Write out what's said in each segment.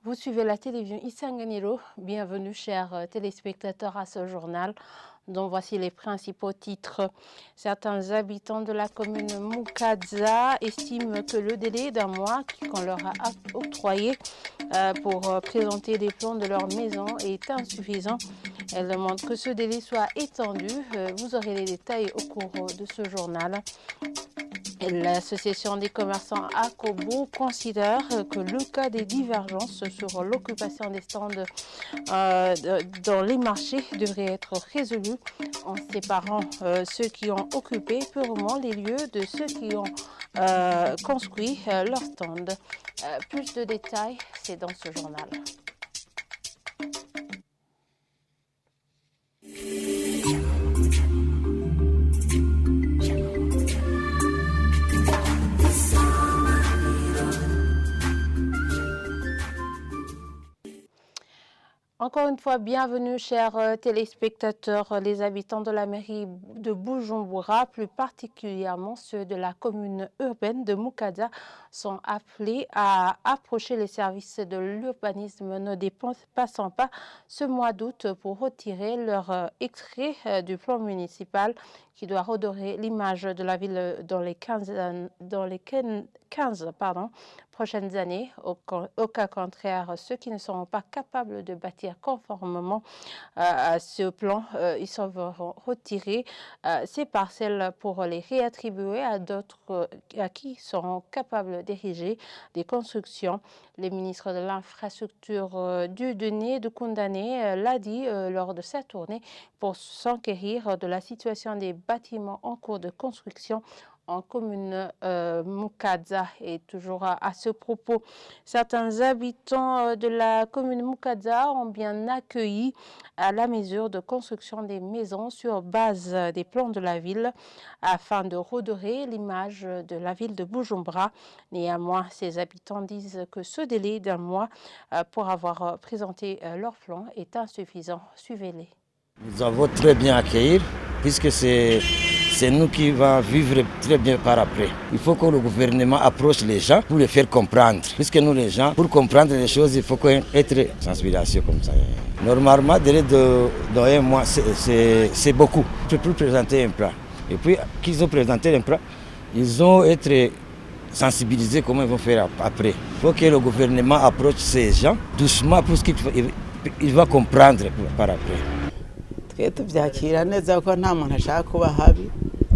Vous suivez la télévision Isanganiro. Bienvenue, chers téléspectateurs, à ce journal dont voici les principaux titres. Certains habitants de la commune Mukaza estiment que le délai d'un mois qu'on leur a octroyé pour présenter des plans de leur maison est insuffisant. Elles demandent que ce délai soit étendu. Vous aurez les détails au cours de ce journal. L'association des commerçants ACOBO considère que le cas des divergences sur l'occupation des stands dans les marchés devrait être résolu en séparant ceux qui ont occupé purement les lieux de ceux qui ont construit leurs stands. Plus de détails, c'est dans ce journal. Encore une fois, bienvenue, chers téléspectateurs. Les habitants de la mairie de Bujumbura, plus particulièrement ceux de la commune urbaine de Mukaza, sont appelés à approcher les services de l'urbanisme, ne dépassant pas ce mois d'août pour retirer leur extrait du plan municipal qui doit redorer l'image de la ville dans les 15 prochaines années. Au cas contraire, ceux qui ne seront pas capables de bâtir conformément à ce plan, ils seront retirés ces parcelles pour les réattribuer à d'autres à qui seront capables d'ériger des constructions. Le ministre de l'Infrastructure Dieudonné de Koundane l'a dit lors de sa tournée pour s'enquérir de la situation des bâtiments en cours de construction en commune Mukaza. Et toujours à ce propos, certains habitants de la commune Mukaza ont bien accueilli la mesure de construction des maisons sur base des plans de la ville afin de redorer l'image de la ville de Bujumbura. Néanmoins, ces habitants disent que ce délai d'un mois pour avoir présenté leur plan est insuffisant. Suivez-les. Nous avons très bien accueilli puisque c'est nous qui va vivre très bien par après. Il faut que le gouvernement approche les gens pour les faire comprendre. Puisque nous, les gens, pour comprendre les choses, il faut être sensibilisation comme ça. Normalement, délai d'un mois, c'est beaucoup. Je peux présenter un plan. Et puis, qu'ils ont présenté un plan, ils ont été sensibilisés comment ils vont faire après. Il faut que le gouvernement approche ces gens doucement pour qu'il va comprendre par après. Twe tubyakira neza ko nta muntu ashaka kuba habi,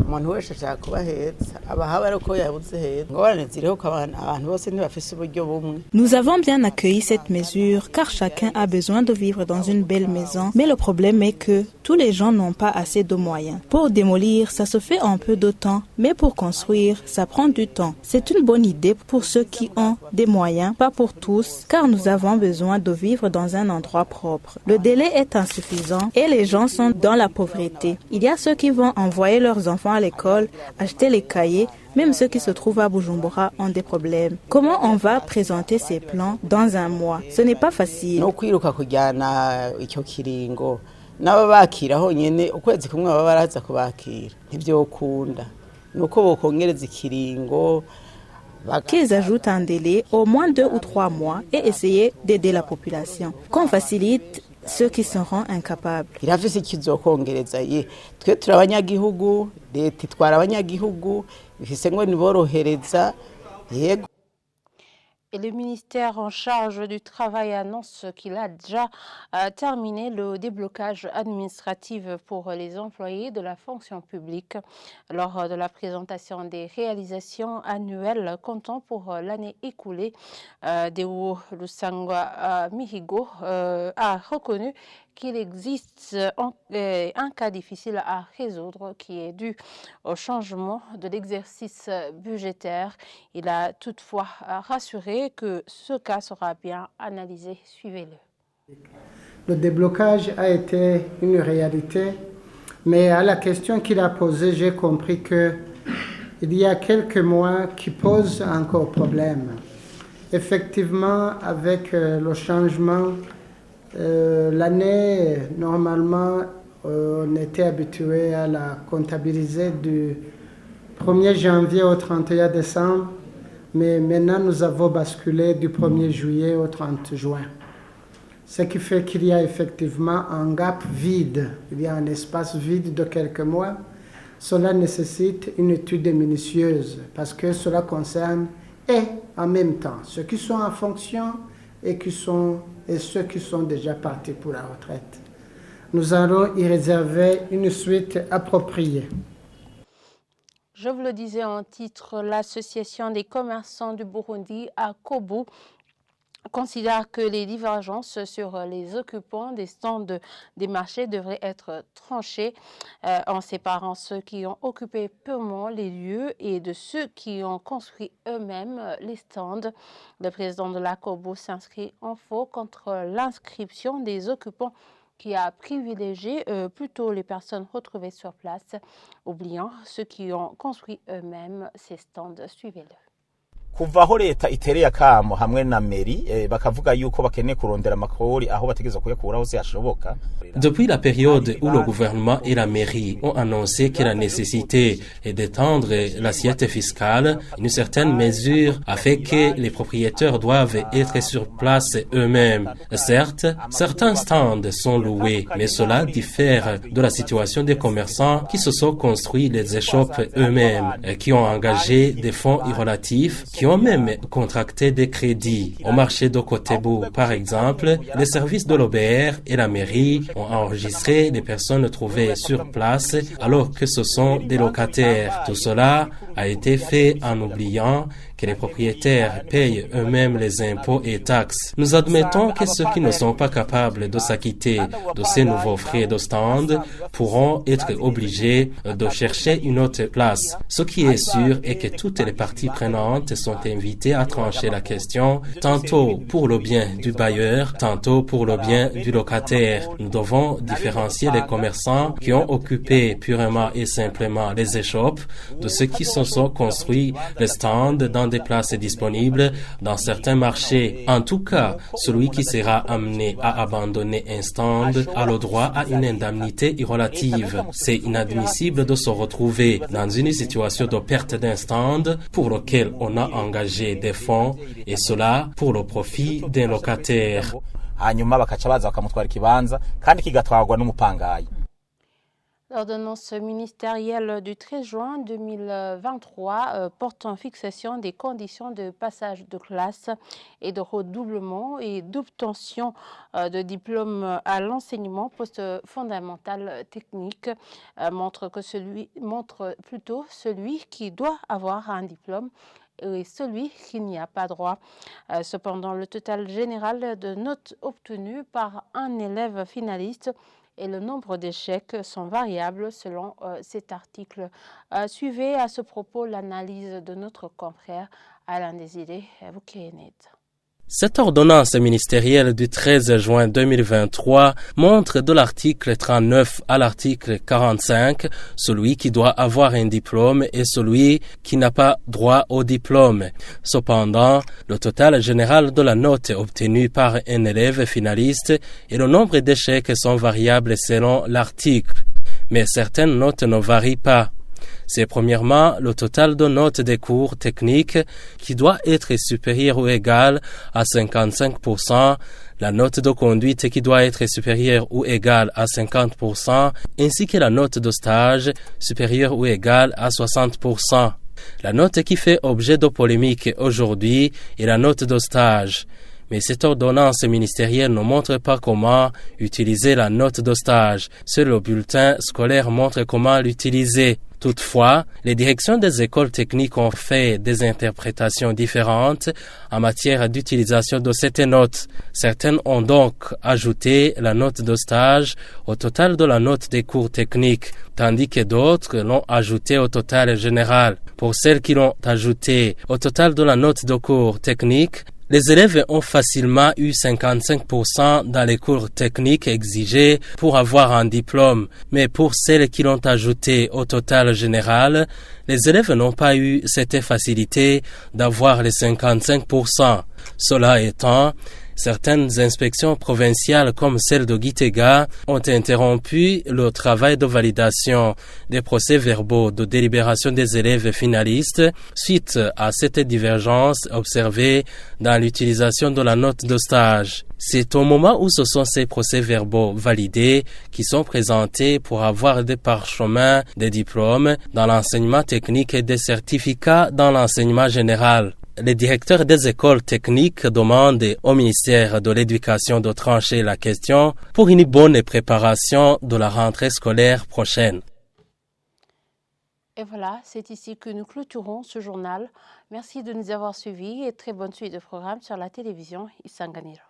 umuntu wese ashaka kuba heza, abahaba ariko yabuze heza. Ngorane ziriho ko abantu bose ntibafise uburyo bumwe. Nous avons bien accueilli cette mesure car chacun a besoin de vivre dans une belle maison, mais le problème est que tous les gens n'ont pas assez de moyens. Pour démolir, ça se fait en peu de temps, mais pour construire, ça prend du temps. C'est une bonne idée pour ceux qui ont des moyens, pas pour tous, car nous avons besoin de vivre dans un endroit propre. Le délai est insuffisant et les gens sont dans la pauvreté. Il y a ceux qui vont envoyer leurs enfants à l'école, acheter les cahiers. Même ceux qui se trouvent à Bujumbura ont des problèmes. Comment on va présenter ces plans dans un mois? Ce n'est pas facile. No kwiruka kujyana icyo kiringo nabo bakira honyene ukwezi kumwe baba baraza kubakira ntibyo ukunda nuko bokongereza ikiringo. Qu'ils ajoutent un délai au moins 2 ou 3 mois et essayer d'aider la population. Qu'on facilite ceux qui seront incapables. Irafise ikizokongereza ye twe turabanyagihugu leta itwara abanyagihugu bifise ngo niborohereza yego. Et le ministère en charge du travail annonce qu'il a déjà terminé le déblocage administratif pour les employés de la fonction publique lors de la présentation des réalisations annuelles comptant pour l'année écoulée. Deo Lusangwa Mihigo a reconnu qu'il existe un cas difficile à résoudre qui est dû au changement de l'exercice budgétaire. Il a toutefois rassuré que ce cas sera bien analysé. Suivez-le. Le déblocage a été une réalité, mais à la question qu'il a posée, j'ai compris qu'il y a quelques mois qui posent encore problème. Effectivement, avec le changement, l'année, normalement, on était habitué à la comptabiliser du 1er janvier au 31 décembre. mais maintenant nous avons basculé du 1er juillet au 30 juin. Ce qui fait qu'il y a effectivement un gap vide, il y a un espace vide de quelques mois. Cela nécessite une étude minutieuse parce que cela concerne et en même temps ceux qui sont en fonction et ceux qui sont déjà partis pour la retraite. Nous allons y réserver une suite appropriée. Je vous le disais en titre, l'Association des commerçants du Burundi à Kobo considère que les divergences sur les occupants des stands des marchés devraient être tranchées en séparant ceux qui ont occupé purement les lieux et de ceux qui ont construit eux-mêmes les stands. Le président de la Kobo s'inscrit en faux contre l'inscription des occupants qui a privilégié plutôt les personnes retrouvées sur place, oubliant ceux qui ont construit eux-mêmes ces stands. Suivez-le. kuva aho leta itereye akamo hamwe na meri bakavuga yuko bakeneye kurondera amakori aho bategeza kuyakura hose hashoboka. Depuis la période où le gouvernement et la mairie ont annoncé que la nécessité est d'étendre l'assiette fiscale, une certaine mesure a fait que les propriétaires doivent être sur place eux-mêmes. Certes, certains stands sont loués, mais cela diffère de la situation des commerçants qui se sont construits les échoppes eux-mêmes, qui ont engagé des fonds irrelatifs, qui ont même contracté des crédits. Au marché de Kotebu, par exemple, les services de l'OBR et la mairie ont enregistré les personnes trouvées sur place alors que ce sont des locataires. Tout cela a été fait en oubliant que les propriétaires payent eux-mêmes les impôts et taxes. Nous admettons que ceux qui ne sont pas capables de s'acquitter de ces nouveaux frais de stand pourront être obligés de chercher une autre place. Ce qui est sûr est que toutes les parties prenantes sont invitées à trancher la question, tantôt pour le bien du bailleur, tantôt pour le bien du locataire. Nous devons différencier les commerçants qui ont occupé purement et simplement les échoppes de ceux qui se sont construits les stands dans des places disponibles dans certains marchés. En tout cas, celui qui sera amené à abandonner un stand a le droit à une indemnité irrelative. C'est inadmissible de se retrouver dans une situation de perte d'un stand pour lequel on a engagé des fonds et cela pour le profit d'un locataire. Hanyuma bakaca baza bakamutwara ikibanza kandi kigatwarwa n'umupangayi. L'ordonnance ministérielle du 13 juin 2023 portant fixation des conditions de passage de classe et de redoublement et d'obtention de diplôme à l'enseignement post-fondamental technique montre plutôt celui qui doit avoir un diplôme et celui qui n'y a pas droit. Cependant, le total général de notes obtenues par un élève finaliste et le nombre d'échecs sont variables selon cet article. Suivez à ce propos l'analyse de notre confrère Alain Désiré Boukénet. Cette ordonnance ministérielle du 13 juin 2023 montre de l'article 39 à l'article 45 celui qui doit avoir un diplôme et celui qui n'a pas droit au diplôme. Cependant, le total général de la note obtenue par un élève finaliste et le nombre d'échecs sont variables selon l'article, mais certaines notes ne varient pas. C'est premièrement le total de notes des cours techniques qui doit être supérieur ou égal à 55%, la note de conduite qui doit être supérieure ou égale à 50%, ainsi que la note de stage supérieure ou égale à 60%. La note qui fait objet de polémique aujourd'hui est la note de stage. Mais cette ordonnance ministérielle ne montre pas comment utiliser la note de stage. Seul le bulletin scolaire montre comment l'utiliser. Toutefois, les directions des écoles techniques ont fait des interprétations différentes en matière d'utilisation de cette note. Certaines ont donc ajouté la note de stage au total de la note des cours techniques, tandis que d'autres l'ont ajouté au total général. Pour celles qui l'ont ajouté au total de la note de cours techniques, les élèves ont facilement eu 55% dans les cours techniques exigés pour avoir un diplôme, mais pour celles qui l'ont ajouté au total général, les élèves n'ont pas eu cette facilité d'avoir les 55%. Cela étant, Certaines inspections provinciales comme celle de Gitega ont interrompu le travail de validation des procès-verbaux de délibération des élèves finalistes suite à cette divergence observée dans l'utilisation de la note de stage. C'est au moment où ce sont ces procès-verbaux validés qui sont présentés pour avoir des parchemins, des diplômes dans l'enseignement technique et des certificats dans l'enseignement général. Les directeurs des écoles techniques demandent au ministère de l'Éducation de trancher la question pour une bonne préparation de la rentrée scolaire prochaine. Et voilà, c'est ici que nous clôturons ce journal. Merci de nous avoir suivis et très bonne suite de programmes sur la télévision Isanganiro.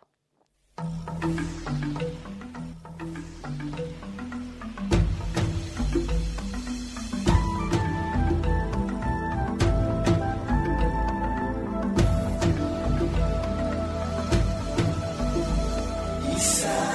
Isa